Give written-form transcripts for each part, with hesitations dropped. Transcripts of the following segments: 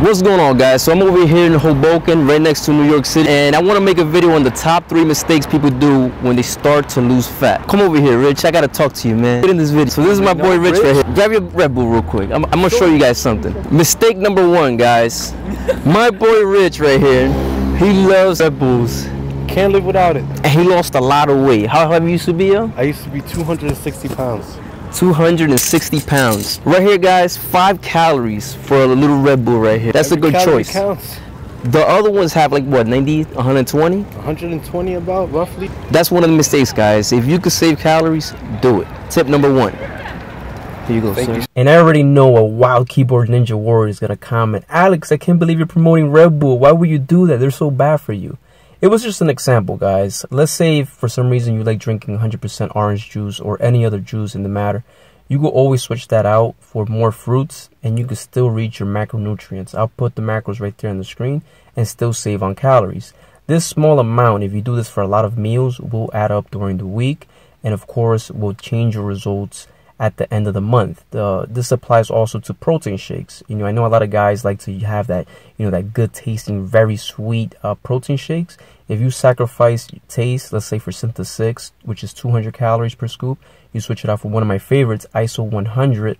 What's going on, guys? So I'm over here in Hoboken, right next to New York City, and I want to make a video on the top 3 mistakes people do when they start to lose fat. Come over here, Rich. I gotta talk to you, man. Get in this video. So this is my boy Rich right here. Grab your Red Bull real quick. I'm gonna show you guys something. Mistake number 1, guys. My boy Rich right here, he loves Red Bulls. Can't live without it. And he lost a lot of weight. How heavy you used to be, yo? I used to be 260 pounds. 260 pounds. Right here, guys, 5 calories for a little Red Bull right here. That's Every a good choice. Counts. The other ones have like what, 90, 120? 120 about, roughly. That's one of the mistakes, guys. If you could save calories, do it. Tip number 1. Here you go, sir. And I already know a wild keyboard ninja warrior is gonna comment, Alex, I can't believe you're promoting Red Bull. Why would you do that? They're so bad for you. It was just an example, guys. Let's say if for some reason you like drinking 100% orange juice or any other juice in the matter, you could always switch that out for more fruits and you could still reach your macronutrients. I'll put the macros right there on the screen and still save on calories. This small amount, if you do this for a lot of meals, will add up during the week and of course will change your results at the end of the month. This applies also to protein shakes. You know, I know a lot of guys like to have that, you know, that good tasting, very sweet protein shakes. If you sacrifice taste, let's say for Syntha 6, which is 200 calories per scoop, you switch it out for one of my favorites, ISO 100,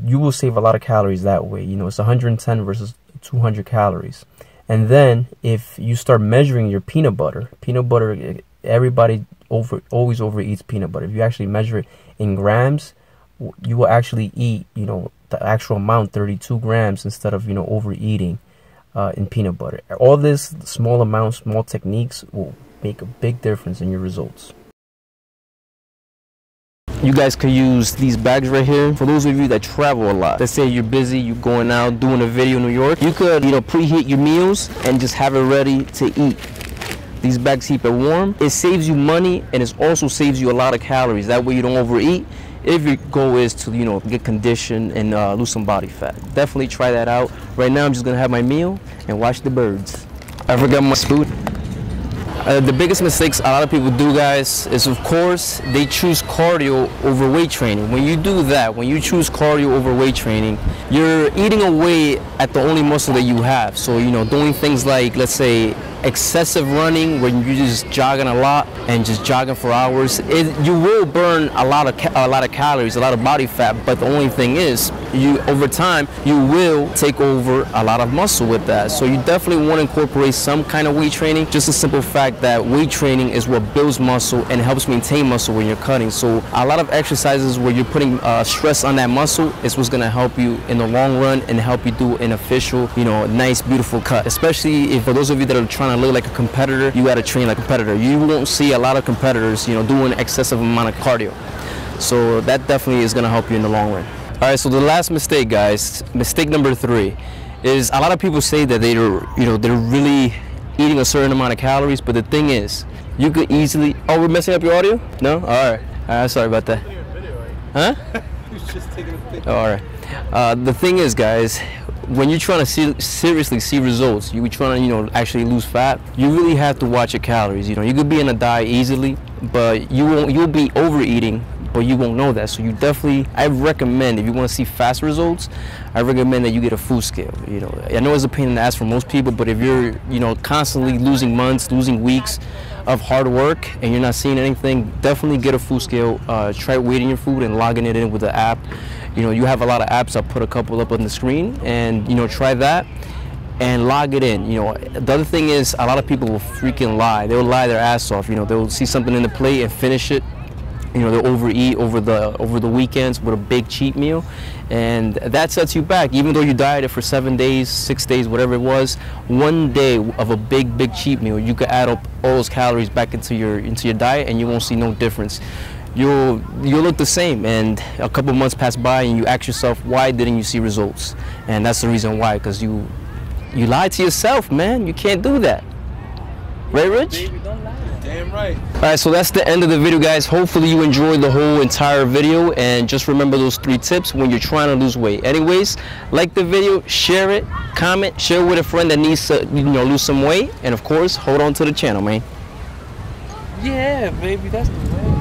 you will save a lot of calories that way. You know, it's 110 versus 200 calories. And then if you start measuring your peanut butter, everybody always overeats peanut butter. If you actually measure it in grams, you will actually eat, you know, the actual amount, 32 grams, instead of, you know, overeating in peanut butter. All this small amounts, small techniques will make a big difference in your results. You guys could use these bags right here. For those of you that travel a lot, let's say you're busy, you're going out doing a video in New York, you could, you know, preheat your meals and just have it ready to eat. These bags keep it warm. It saves you money and it also saves you a lot of calories. That way you don't overeat if your goal is to, you know, get conditioned and lose some body fat. Definitely try that out. Right now I'm just gonna have my meal and watch the birds. I forgot my spoon. The biggest mistakes a lot of people do, guys, is of course they choose cardio over weight training. When you do that, when you choose cardio over weight training, you're eating away at the only muscle that you have. So, you know, doing things like, let's say, excessive running, where you're just jogging a lot and just jogging for hours, you will burn a lot of calories, a lot of body fat. But the only thing is, over time you will take over a lot of muscle with that. So you definitely want to incorporate some kind of weight training. Just a simple fact that weight training is what builds muscle and helps maintain muscle when you're cutting. So a lot of exercises where you're putting stress on that muscle is what's going to help you in the long run and help you do an official, you know, nice, beautiful cut. Especially if for those of you that are trying to look like a competitor, you got to train like a competitor. You won't see a lot of competitors, you know, doing excessive amount of cardio. So that definitely is going to help you in the long run. All right, so the last mistake, guys, mistake number 3, is a lot of people say that they're really eating a certain amount of calories, but the thing is, you could easily. Oh, we're messing up your audio? No? All right, sorry about that. Huh? Just taking a picture. Oh, all right. The thing is, guys, when you're trying to seriously see results, you're trying to, you know, actually lose fat, you really have to watch your calories. You know, you could be in a diet easily, but you'll be overeating, but you won't know that. So you definitely, I recommend, if you want to see fast results, I recommend that you get a food scale. You know, I know it's a pain in the ass for most people, but if you're, you know, constantly losing months, losing weeks of hard work and you're not seeing anything, definitely get a food scale. Try weighting your food and logging it in with the app. You know, you have a lot of apps. I'll put a couple up on the screen, and, you know, try that and log it in. You know, the other thing is, a lot of people will freaking lie. They'll lie their ass off. You know, they'll see something in the plate and finish it. You know, they'll overeat over the weekends with a big cheat meal, and that sets you back. Even though you dieted for 7 days, 6 days, whatever it was, one day of a big cheat meal, you could add up all those calories back into your diet, and you won't see no difference. You'll look the same, and a couple months pass by and you ask yourself, why didn't you see results? And that's the reason why, because you lied to yourself, man. You can't do that, right, Rich? Baby, don't lie. Damn right. All right, so that's the end of the video, guys. Hopefully you enjoyed the whole entire video, and just remember those 3 tips when you're trying to lose weight. Anyways, like the video, share it, comment, share it with a friend that needs to, you know, lose some weight, and of course, hold on to the channel, man. Yeah, baby, that's the way.